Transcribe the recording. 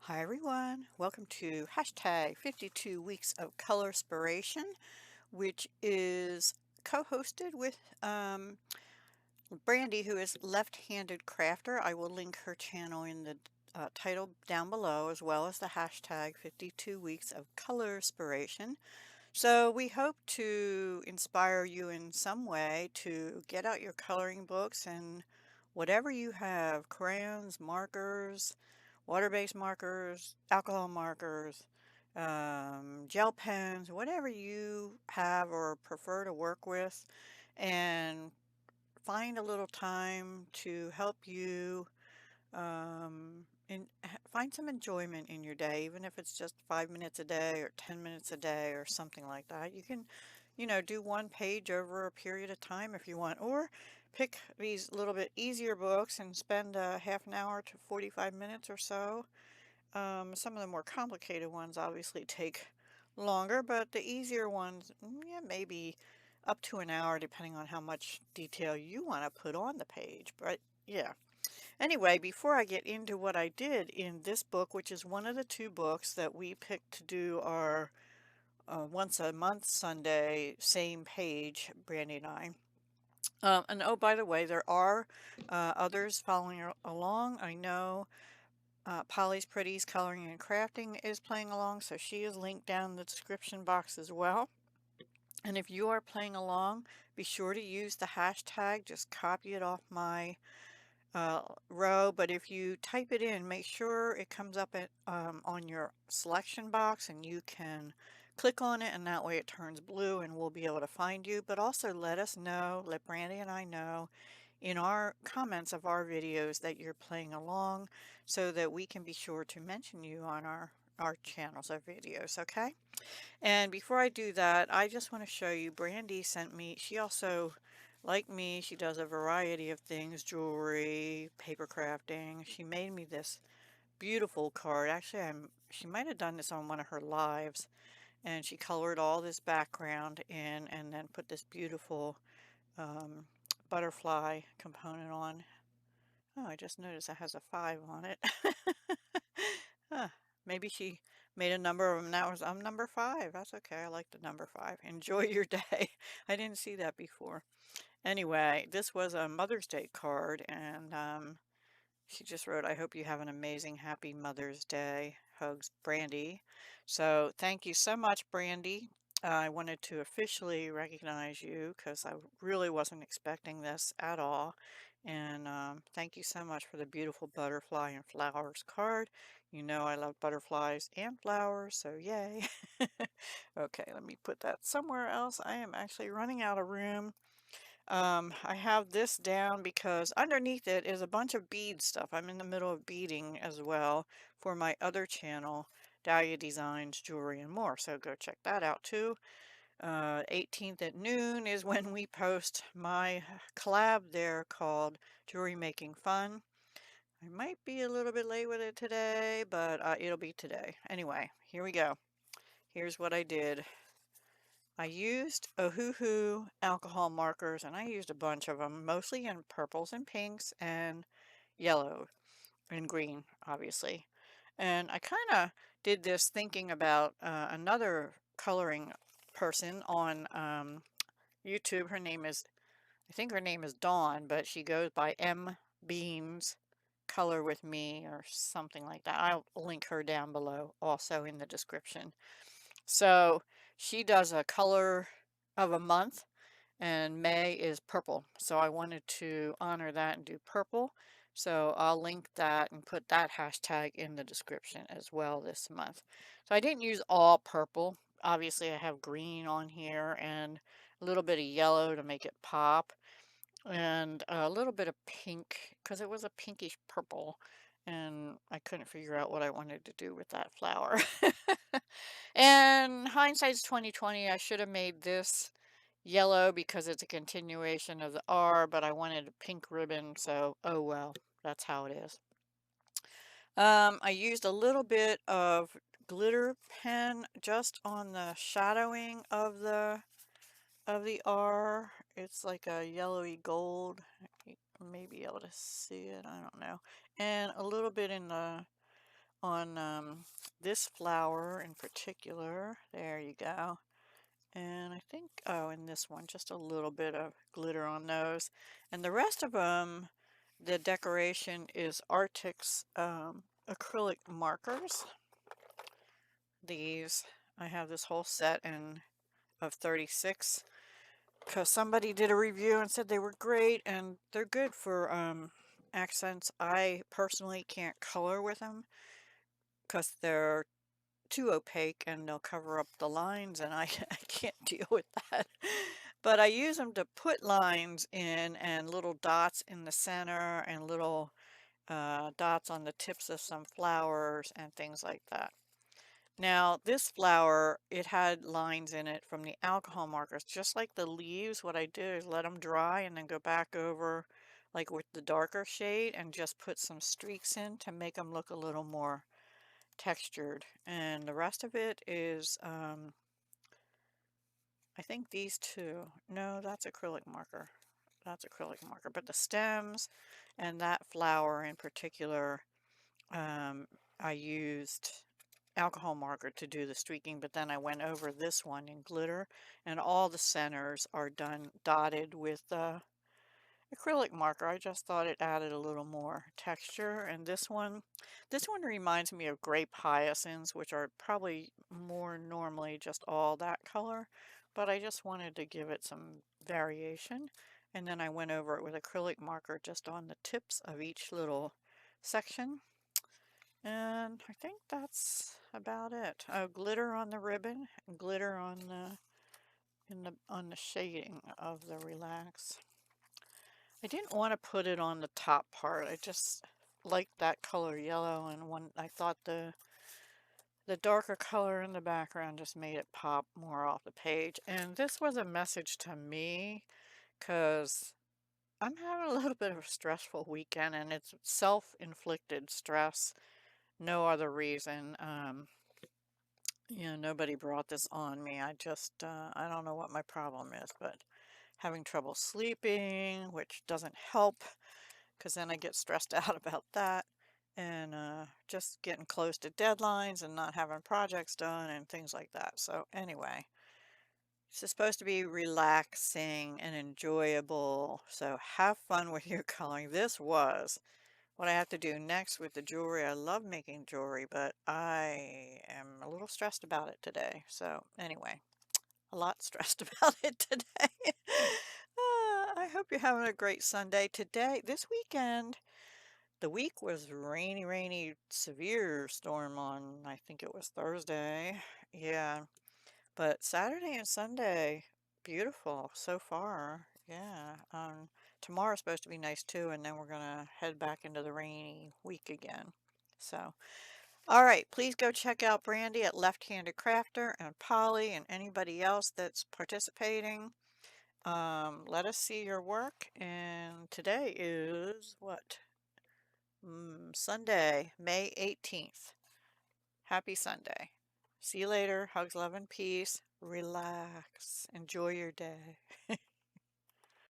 Hi everyone, welcome to hashtag 52 Weeks of Colorspiration, which is co-hosted with Brandy, who is left-handed crafter. I will link her channel in the title down below, as well as the hashtag 52 Weeks of Colorspiration. So we hope to inspire you in some way to get out your coloring books and whatever you have, crayons, markers, water-based markers, alcohol markers, gel pens, whatever you have or prefer to work with, and find a little time to help you find some enjoyment in your day, even if it's just 5 minutes a day or 10 minutes a day or something like that. You can, do one page over a period of time if you want, or pick these little bit easier books and spend a half an hour to 45 minutes or so. Some of the more complicated ones obviously take longer, but the easier ones, yeah, maybe up to an hour, depending on how much detail you want to put on the page. But yeah. Anyway, before I get into what I did in this book, which is one of the two books that we picked to do our once a month Sunday, same page, Brandy and I. And oh, by the way, there are others following along. I know Polly's Pretties Coloring and Crafting is playing along, so she is linked down in the description box as well. And if you are playing along, be sure to use the hashtag. Just copy it off my row, but if you type it in, make sure it comes up on your selection box and you can click on it, and that way it turns blue and we'll be able to find you. But also let us know, let Brandy and I know in our comments of our videos that you're playing along, so that we can be sure to mention you on our channels, our videos, okay? And before I do that, I just want to show you, Brandy sent me, she also, like me, she does a variety of things, jewelry, paper crafting. She made me this beautiful card. Actually, she might have done this on one of her lives, and she colored all this background in and then put this beautiful um, butterfly component on. Oh, I just noticed it has a 5 on it. Huh. Maybe she made a number of them. That was, I'm number 5. That's okay. I like the number 5. Enjoy your day. I didn't see that before. Anyway, this was a Mother's Day card, and she just wrote, I hope you have an amazing, happy Mother's Day. Hugs, Brandy. So thank you so much, Brandy. I wanted to officially recognize you because I really wasn't expecting this at all. And thank you so much for the beautiful butterfly and flowers card. You know I love butterflies and flowers, so yay. Okay, let me put that somewhere else. I am actually running out of room. I have this down because underneath it is a bunch of bead stuff. I'm in the middle of beading as well for my other channel, Dahlia Designs, Jewelry, and More. So go check that out too. 18th at noon is when we post my collab there called Jewelry Making Fun. I might be a little bit late with it today, but it'll be today. Anyway, here we go. Here's what I did. I used Ohuhu alcohol markers, and I used a bunch of them, mostly in purples and pinks and yellow and green, obviously. And I kind of did this thinking about another coloring person on YouTube. I think her name is Dawn, but she goes by M Beans Color with Me or something like that. I'll link her down below also in the description. So she does a color of a month, and May is purple. So I wanted to honor that and do purple. So I'll link that and put that hashtag in the description as well this month. So I didn't use all purple. Obviously I have green on here and a little bit of yellow to make it pop, and a little bit of pink because it was a pinkish purple and I couldn't figure out what I wanted to do with that flower. And hindsight's 2020. I should have made this yellow because it's a continuation of the R, but I wanted a pink ribbon, so oh well, that's how it is. I used a little bit of glitter pen just on the shadowing of the R. It's like a yellowy gold. You may be able to see it, I don't know. And a little bit in the on this flower in particular. There you go. And I think, oh, in this one, just a little bit of glitter on those. And the rest of them, the decoration is Arctic's acrylic markers. These, I have this whole set of 36 because somebody did a review and said they were great and they're good for accents. I personally can't color with them because they're too opaque and they'll cover up the lines and I can't deal with that. But I use them to put lines in and little dots in the center and little dots on the tips of some flowers and things like that. Now, this flower, it had lines in it from the alcohol markers, just like the leaves. What I do is let them dry and then go back over like with the darker shade and just put some streaks in to make them look a little more textured. And the rest of it is, I think these two. No, that's acrylic marker. That's acrylic marker. But the stems and that flower in particular, I used alcohol marker to do the streaking, but then I went over this one in glitter, and all the centers are done dotted with acrylic marker. I just thought it added a little more texture. And this one reminds me of grape hyacinths, which are probably more normally just all that color, but I just wanted to give it some variation. And then I went over it with acrylic marker just on the tips of each little section. And I think that's about it. Oh, glitter on the ribbon, glitter on the shading of the Relax. I didn't want to put it on the top part. I just liked that color yellow, and when I thought the darker color in the background just made it pop more off the page. And this was a message to me because I'm having a little bit of a stressful weekend, and it's self-inflicted stress. No other reason. Nobody brought this on me. I don't know what my problem is, but having trouble sleeping, which doesn't help because then I get stressed out about that. And just getting close to deadlines and not having projects done and things like that. So anyway, it's supposed to be relaxing and enjoyable. So have fun with your coloring. This was what I have to do next with the jewelry. I love making jewelry, but I am a little stressed about it today. So anyway, a lot stressed about it today. I hope you're having a great Sunday. This weekend, the week was rainy, rainy, severe storm on, I think it was Thursday. Yeah, but Saturday and Sunday, beautiful so far. Yeah. Tomorrow's supposed to be nice too, and then we're gonna head back into the rainy week again. So, all right, please go check out Brandy at Left Handed Crafter and Polly and anybody else that's participating. Let us see your work. And today is what? Sunday, May 18th. Happy Sunday. See you later. Hugs, love, and peace. Relax. Enjoy your day.